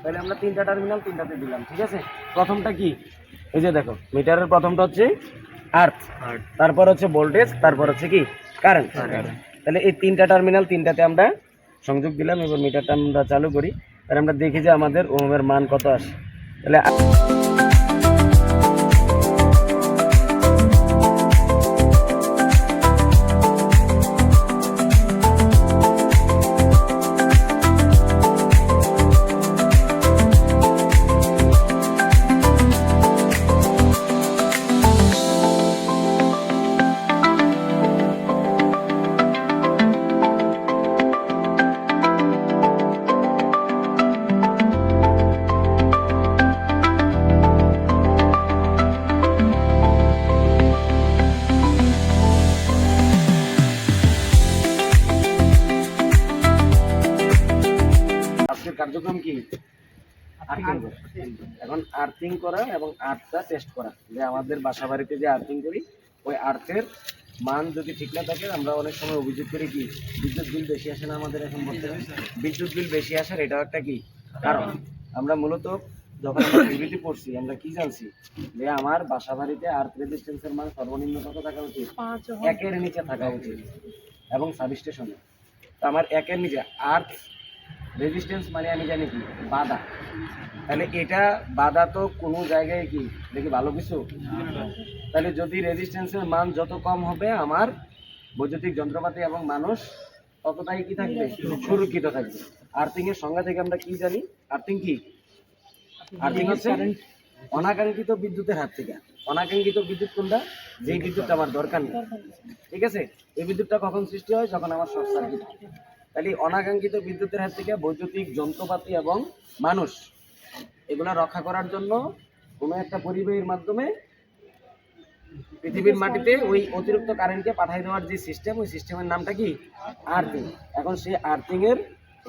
তাহলে আমরা তিনটা টার্মিনাল তিনটাতে দিলাম, ঠিক আছে। প্রথমটা কি, এই যে দেখো মিটারের প্রথমটা হচ্ছে আর্থ, তারপর হচ্ছে ভোল্টেজ, তারপর হচ্ছে কি কারেন্ট। তাহলে এই তিনটা টার্মিনাল তিনটাতে আমরা সংযোগ দিলাম। এবার মিটারটা আমরা চালু করি, তাহলে আমরা দেখি যে আমাদের ওহমের মান কত আসে। তাহলে কার্যক্রম কি, এখন আর্থিং করা এবং আর্থটা টেস্ট করা, যে আমাদের বাসা বাড়িতে যে আর্থিং করি ওই আর্থের মান যদি ঠিক না থাকে আমরা অনেক সময় অভিযোগ করি কি বিদ্যুৎ বিল বেশি আসে না আমাদের এখন বর্তমানে। বিদ্যুৎ বিল বেশি আসার এটাও একটা কি কারণ। আমরা মূলত যখন আমরা টিভিতে পড়ছি আমরা কি জানছি যে আমার বাসা বাড়িতে আর্থ রেজিস্ট্যান্সের মান সর্বনিম্ন কত থাকা উচিত, 1-এর নিচে থাকা উচিত এবং সাবস্টেশনে। তো আমার 1-এর নিচে আর্থ রেজিস্ট্যান্স মানে আমি জানি কি বাধা। তাহলে এটা বাধা তো কোনো জায়গায় কি দেখি ভালো কিছু। তাহলে যদি রেজিস্ট্যান্সের মান যত কম হবে আমার বৈদ্যুতিক যন্ত্রপাতি এবং মানুষ ততটাই কি থাকবে, সুরক্ষিত থাকবে। আর্থিং এর সংজ্ঞা থেকে আমরা কি জানি, আর্থিং কি, আর্থিং হচ্ছে অনাকাঙ্ক্ষিত বিদ্যুতের হাত থেকে। অনাকাঙ্ক্ষিত বিদ্যুৎ কোনটা, যেই বিদ্যুৎটা আমার দরকার নেই, ঠিক আছে। এই বিদ্যুৎটা কখন সৃষ্টি হয়, যখন আমার শর্ট সার্কিট। তাহলে অনাকাঙ্ক্ষিত বিদ্যুতের হাত থেকে বৈদ্যুতিক যন্ত্রপাতি এবং মানুষ এগুলো রক্ষা করার জন্য কোনো একটা পরিবাহীর মাধ্যমে পৃথিবীর মাটিতে ওই অতিরিক্ত কারেন্টকে পাঠিয়ে দেওয়ার যে সিস্টেম, ওই সিস্টেমের নামটা কি আর্থিং। এখন সেই আর্থিং এর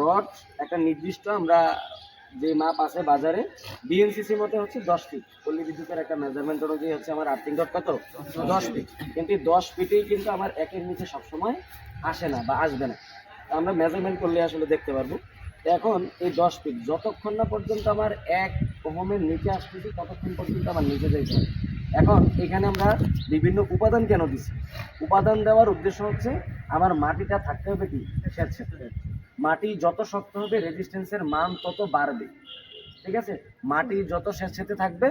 রড একটা নির্দিষ্ট আমরা যে মাপ আছে বাজারে বিএনসিসি মতে হচ্ছে 10 ফিট। পল্লী বিদ্যুতের একটা মেজারমেন্ট অনুযায়ী হচ্ছে আমার আর্থিং রড কত 10 ফিট। কিন্তু 10 ফিটেই কিন্তু আমার 1-এর নিচে সবসময় আসে না বা আসবে না। আমরা মেজারমেন্ট করলে আসলে দেখতে পারবো। এখন এই 10 ফিট যতক্ষণ না পর্যন্ত আমার 1 ওহমের নিচে আসতেছি ততক্ষণ পর্যন্ত আমার নিচে যাইতে হবে। এখন এখানে আমরা বিভিন্ন উপাদান কেন দিচ্ছি, উপাদান দেওয়ার উদ্দেশ্য হচ্ছে আমার মাটিটা থাকতে হবে কি স্যাঁতসেঁতে। মাটি যত শক্ত হবে রেজিস্ট্যান্সের মান তত বাড়বে, ঠিক আছে। মাটি যত স্যাঁতসেঁতে থাকবে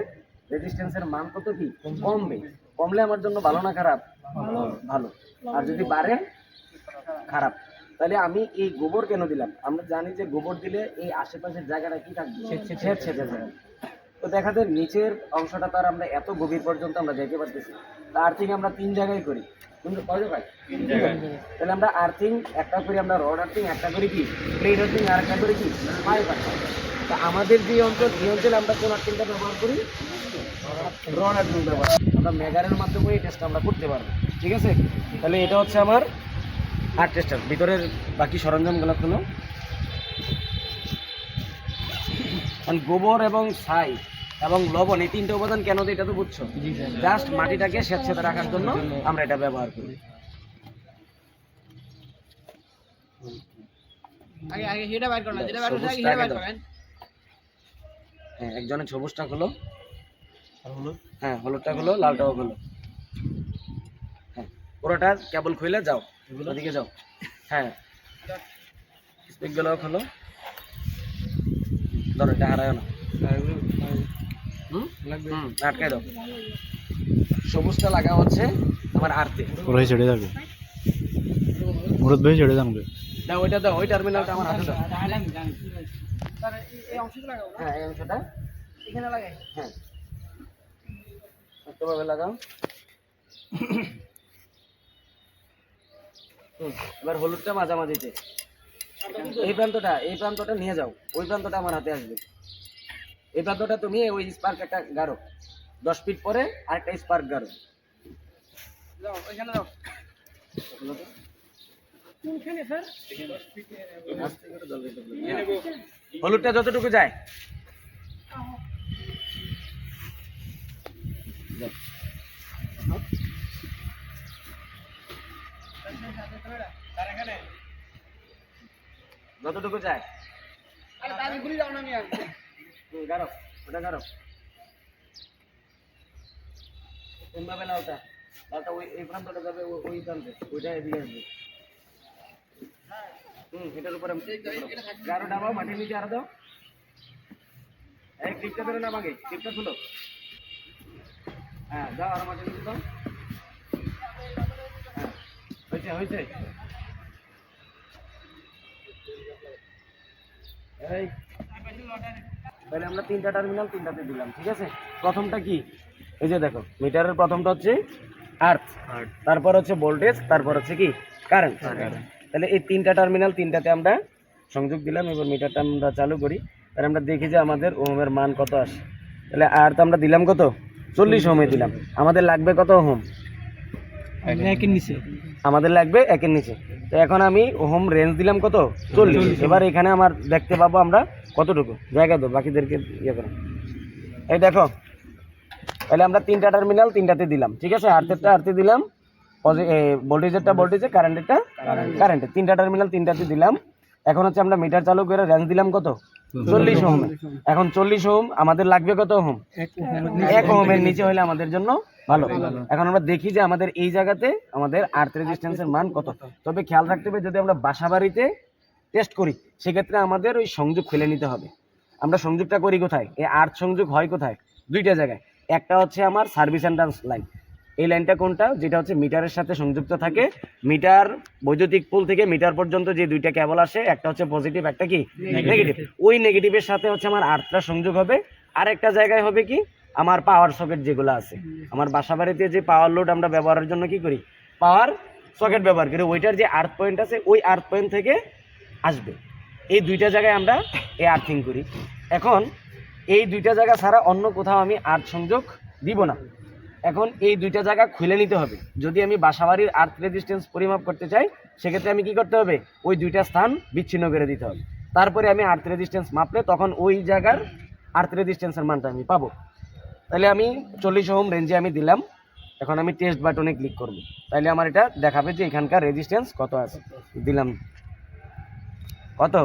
রেজিস্ট্যান্সের মান তত কি কমবে। কমলে আমার জন্য ভালো না খারাপ, ভালো। আর যদি বাড়ে খারাপ। তাহলে আমি এই গোবর কেন দিলাম, আমরা জানি যে গোবর দিলে এই আশেপাশের জায়গাটা কি থাকবে, স্যাঁতসেঁতে যাবে। তো দেখা যায় নিচের অংশটা তার আমরা এত গভীর পর্যন্ত আমরা যেতে পারতেছি। তা আর্থিং আমরা 3 জায়গায় করি, কিন্তু কয় জায়গায়, তাহলে আমরা আর্থিং একটা করি আমরা রড আর্থিং, একটা করি কি প্লেট আর্থিং, আর একটা করি কি পাইপ আর্থিং। তা আমাদের যে অঞ্চল এই অঞ্চলে আমরা কোন আর্থিংটা ব্যবহার করি, রড আর্থিং ব্যবহার। আমরা মেগারের মাধ্যমে এই টেস্টটা আমরা করতে পারবো, ঠিক আছে। তাহলে এটা হচ্ছে আমার আর্থ টেস্টার। ভিতরের বাকি সরঞ্জামগুলো হলো গোবর এবং ছাই এবং লবণ, এই 3টে উপাদান কেন দিই এটা তো বুঝছো। জাস্ট মাটিটাকে স্যাঁতসেঁতে রাখার জন্য আমরা এটা ব্যবহার করি। হ্যাঁ, একজনের সবুজটা হলো, হ্যাঁ হলুদটা হলো, লালটাও হলো। হ্যাঁ, পুরোটা কেবল খুলে যাও, ওদিকে যাও। হ্যাঁ, স্পিকগুলো হলো, ধরো এটা হারায় না, আটকাই দাও। সবুজটা লাগা হচ্ছে আমার আর্থে, ওরাই ছেড়ে যাবে, মুরত ভাই ছেড়ে যাবে। দাও ওইটা দাও, ওই টার্মিনালটা আমার হাতে দাও। হ্যাঁ, এই অংশটা এখানে লাগাই। হ্যাঁ, ভাবে লাগাও। এবার হলুদটা মাঝামাঝিতে, এই প্রান্তটা নিয়ে যাও, ওই প্রান্তটা আমার হাতে আসবে। এই প্রান্তটা তুমি ওই স্পার্ক একটা গাড়ো, 10 ফিট পরে আরেকটা স্পার্ক গাড়ো। হলুদটা যতটুকু যায় যতটুকু যায় গারো ওটা গারো কোনভাবে লাউটা লাউটা ওই এই প্রান্তটা যাবে ওই প্রান্তে ওইটা এদিকে আসবে এটার উপরে গারো ডাবাও মাটির নিচে আর দাও এই ক্লিপটা ধরে না ভাগে ক্লিপটা খুলো হ্যাঁ দাও আর মাটির নিচে দাও হ্যাঁ হয়েছে এই তাহলে আমরা তিনটা টার্মিনাল তিনটাতে দিলাম ঠিক আছে প্রথমটা কি এই যে দেখো মিটারের প্রথমটা হচ্ছে আর্থ তারপর হচ্ছে ভোল্টেজ তারপর হচ্ছে কি কারেন্ট তাহলে এই তিনটা টার্মিনাল তিনটাতে আমরা সংযোগ দিলাম এবার মিটারটা আমরা চালু করি তাহলে আমরা দেখি যে আমাদের ওহমের মান কত আসে তাহলে আর্থ আমরা দিলাম কত 40 ওহমে দিলাম আমাদের লাগবে কত ওহম একের নিচে আমাদের লাগবে একের নিচে তো এখন আমি ওহম রেঞ্জ দিলাম কত 40 এবার এখানে আমার দেখতে পাবো আমরা কতটুকু জায়গা তো বাকিদেরকে ইয়ে করো এই দেখো তাহলে আমরা তিনটা টার্মিনাল তিনটাতে দিলাম ঠিক আছে আর্থেরটা আর্থে দিলাম ভোল্টেজেরটা ভোল্টেজে কারেন্টেরটা কারেন্টে তিনটা টার্মিনাল তিনটাতে দিলাম এখন হচ্ছে আমরা মিটার চালু করে রেঞ্জ দিলাম কত 40 ওহম এখন 40 ওহম আমাদের লাগবে কত ওহম 1 ওহমের নিচে হলে আমাদের জন্য ভালো এখন আমরা দেখি যে আমাদের এই জায়গাতে আমাদের আর্থ রেজিস্ট্যান্সের মান কত তবে খেয়াল রাখতে হবে যদি আমরা বাসা বাড়িতে টেস্ট করি সেক্ষেত্রে আমাদের ওই সংযোগ ফেলে নিতে হবে আমরা সংযোগটা করি কোথায় এই আর্থ সংযোগ হয় কোথায় দুইটা জায়গায় একটা হচ্ছে আমার সার্ভিস এন্ট্রান্স লাইন এই লাইনটা কোনটা যেটা হচ্ছে মিটারের সাথে সংযুক্ত থাকে মিটার বৈদ্যুতিক পোল থেকে মিটার পর্যন্ত যে দুইটা কেবল আসে একটা হচ্ছে পজিটিভ একটা কি নেগেটিভ ওই নেগেটিভের সাথে হচ্ছে আমার আর্থটা সংযোগ হবে আর একটা জায়গায় হবে কি আমার পাওয়ার সকেট যেগুলো আছে আমার বাসা বাড়িতে যে পাওয়ার লোড আমরা ব্যবহারের জন্য কি করি পাওয়ার সকেট ব্যবহার করি ওইটার যে আর্থ পয়েন্ট আছে ওই আর্থ পয়েন্ট থেকে আসবে এই দুইটা জায়গায় আমরা এই আর্থিং করি এখন এই দুইটা জায়গা ছাড়া অন্য কোথাও আমি আর্থ সংযোগ দিব না এখন এই দুইটা জায়গা খুলে নিতে হবে যদি আমি বাসাবাড়ির আর্থ রেজিস্ট্যান্স পরিমাপ করতে চাই সেক্ষেত্রে আমি কি করতে হবে ওই দুইটা স্থান বিচ্ছিন্ন করে দিতে হবে তারপরে আমি আর্থ রেজিস্ট্যান্স মাপলে তখন ওই জায়গার আর্থ রেজিস্ট্যান্সের মানটা আমি পাবো তাহলে আমি 40 ওহম রেঞ্জে আমি দিলাম এখন আমি টেস্ট বাটনে ক্লিক করব তাহলে আমার এটা দেখাবে যে এখানকার রেজিস্ট্যান্স কত আছে দিলাম কত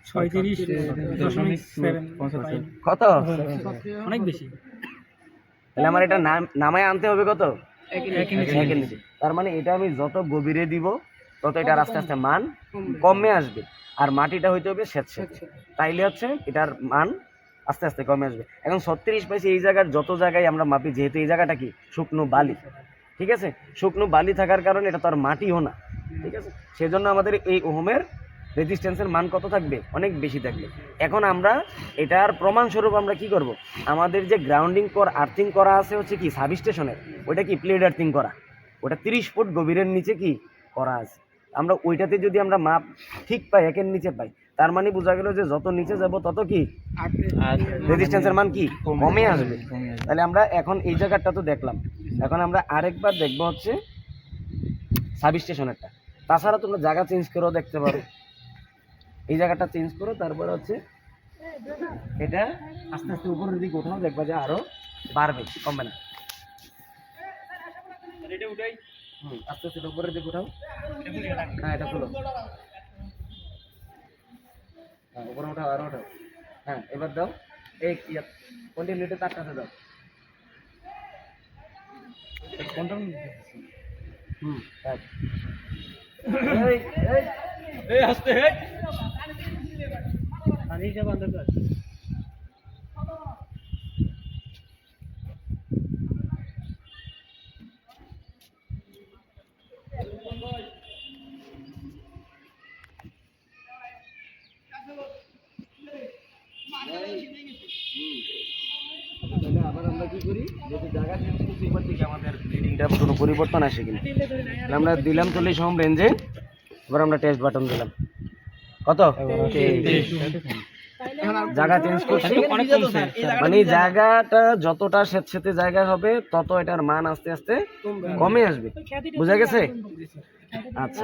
36.7 কত অনেক বেশি তাহলে আমার এটা নামায় আনতে হবে কত একের নিচে তার মানে এটা আমি যত গভীরে দিব তত এটা আস্তে আস্তে মান কমে আসবে আর মাটিটা হইতে হবে স্যাঁতস্যাঁতে তাইলে হচ্ছে এটার মান আস্তে আস্তে কমে আসবে এখন 36 পাইছি এই জায়গার যত জায়গায় আমরা মাপি যেহেতু এই জায়গাটা কি শুকনো বালি ঠিক আছে শুকনো বালি থাকার কারণে এটা তো আর মাটিও না ঠিক আছে সেজন্য আমাদের এই ওহমের রেজিস্ট্যান্সের মান কত থাকবে অনেক বেশি থাকবে এখন আমরা এটার প্রমাণস্বরূপ আমরা কি করব আমাদের যে গ্রাউন্ডিং আর্থিং করা আছে হচ্ছে কি সাবস্টেশনের ওইটা কি প্লেট আর্থিং করা ওটা 30 ফুট গভীরের নিচে কি করা আছে আমরা ওইটাতে যদি আমরা মাপ ঠিক পাই একের নিচে পাই তার মানে বোঝা গেল যে যত নিচে যাব তত কি রেজিস্ট্যান্সের মান কি কমে আসবে তাহলে আমরা এখন এই জায়গাটা তো দেখলাম এখন আমরা আরেকবার দেখব হচ্ছে সাবস্টেশনেরটা তাছাড়া তোমরা জায়গা চেঞ্জ করেও দেখতে পারো এই জায়গাটা চেঞ্জ করো তারপরে হচ্ছে এটা আস্তে আস্তে উপরের দিকে ওঠাও দেখবা যে আরো বাড়বে কমবে না আস্তে আস্তে উপরের দিকে উঠাও হ্যাঁ এটা খুলো হ্যাঁ উপরে উঠাও আরো উঠাও হ্যাঁ এবার দাও এই কন্টিনিউটি তার কাছে দাও এই আস্তে পানিটা বন্ধ কর আবার আমরা কি করি যদি জায়গা চেঞ্জ করছি এবার থেকে আমাদের রিডিংটা কোনো পরিবর্তন আসে কিনা আমরা দিলাম 40 ওহম রেঞ্জে এবার আমরা টেস্ট বাটন দিলাম কত জায়গা চেঞ্জ করছি মানে জায়গাটা যতটা স্যাঁতস্যাঁতে জায়গা হবে তত এটার মান আস্তে আস্তে কমে আসবে বুঝা গেছে আচ্ছা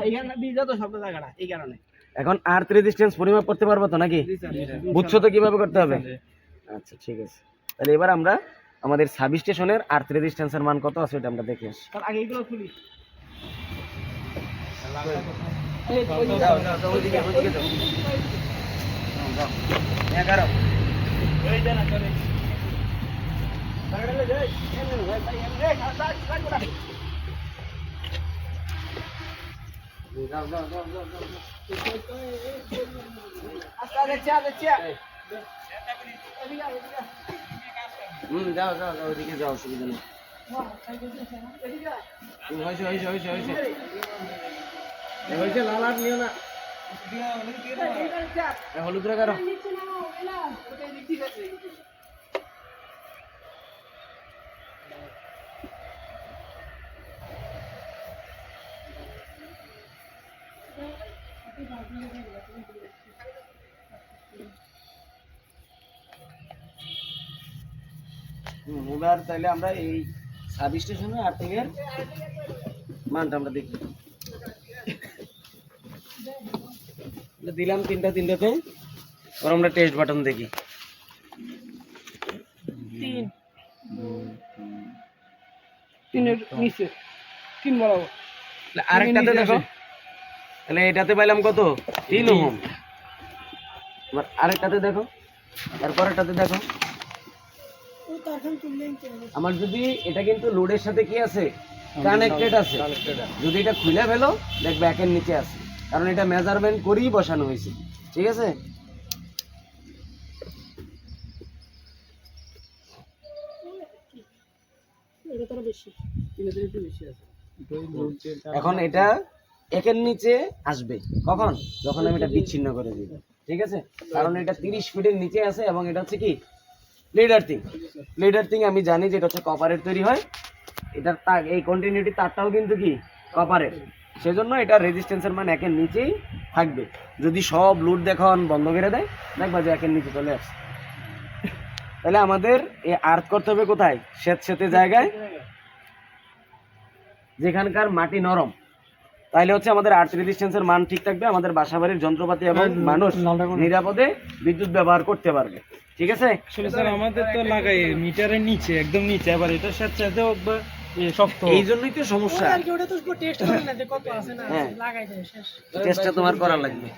এখন আর্থ রেজিস্ট্যান্স পরিমাপ করতে পারবো তো নাকি বুঝছো তো কিভাবে করতে হবে আচ্ছা ঠিক আছে তাহলে এবার আমরা আমাদের সাবস্টেশনের আর্থ রেজিস্ট্যান্সের মান কত আছে এটা আমরা দেখে আসি আগে এগুলো খুলি যাও ওইদিকে যাও 11 যাও যাও যাও, ওইদিকে যাও, অসুবিধা নেই। হয়েছে হয়েছে হয়েছে হয়েছে হয়েছে, লাল আর নিও না। হলুদ রে কারো এবার তাহলে আমরা এই সাব স্টেশনে আর্থিং এর মানটা আমরা দেখি। দিলাম তিনটাতে, আর আমরা টেস্ট বাটন দেখি। তিনের নিচে 3 বরাবর। আরেকটাতে দেখো, তাহলে এটাতে পাইলাম কত? 3 ওহম। এবার আরেকটাতে দেখো, তারপরেরটাতে দেখো। আমার যদি এটা কিন্তু লোডের সাথে কি আছে, কানেক্টেড আছে, যদি এটা খুলে ফেলো দেখবে একের নিচে আছে, কারণ এটা মেজারমেন্ট করেই বসানো হয়েছে। ঠিক আছে, এখন এটা একের নিচে আসবে কখন? যখন আমি এটা বিচ্ছিন্ন করে দিব। ঠিক আছে, কারণ এটা 30 ফিটের নিচে আছে এবং এটা হচ্ছে কি প্লেট আর্থিং। প্লেট আর্থিং আমি জানি যে এটা হচ্ছে কপারের তৈরি হয়। এটার তার এই কন্টিনিউটি তারটাও কিন্তু কি কপারের, সেজন্য এটা রেজিস্ট্যান্সের মান একের নিচেই থাকবে। যদি সব লোড দেখন বন্ধ করে দেয়, দেখবা যে একের নিচে চলে আসছে। তাহলে আমাদের এই আর্থ করতে হবে কোথায়? স্যাঁতস্যাঁতে জায়গায়, যেখানকার মাটি নরম। তাইলে হচ্ছে আমাদের আর্থ রেজিস্ট্যান্সের মান ঠিক থাকবে, আমাদের বাসাবাড়ির যন্ত্রপাতি এবং মানুষ নিরাপদে বিদ্যুৎ ব্যবহার করতে পারবে। ঠিক আছে, আসলে স্যার আমাদের তো লাগাই মিটারের নিচে, একদম নিচে, আবার এটা সাথে শক্ত, এই জন্যই তো সমস্যা। ওটা তো টেস্ট করে না যে কত আছে না, হ্যাঁ, লাগাই দেয় শেষ। টেস্টটা তোমার করা লাগবে।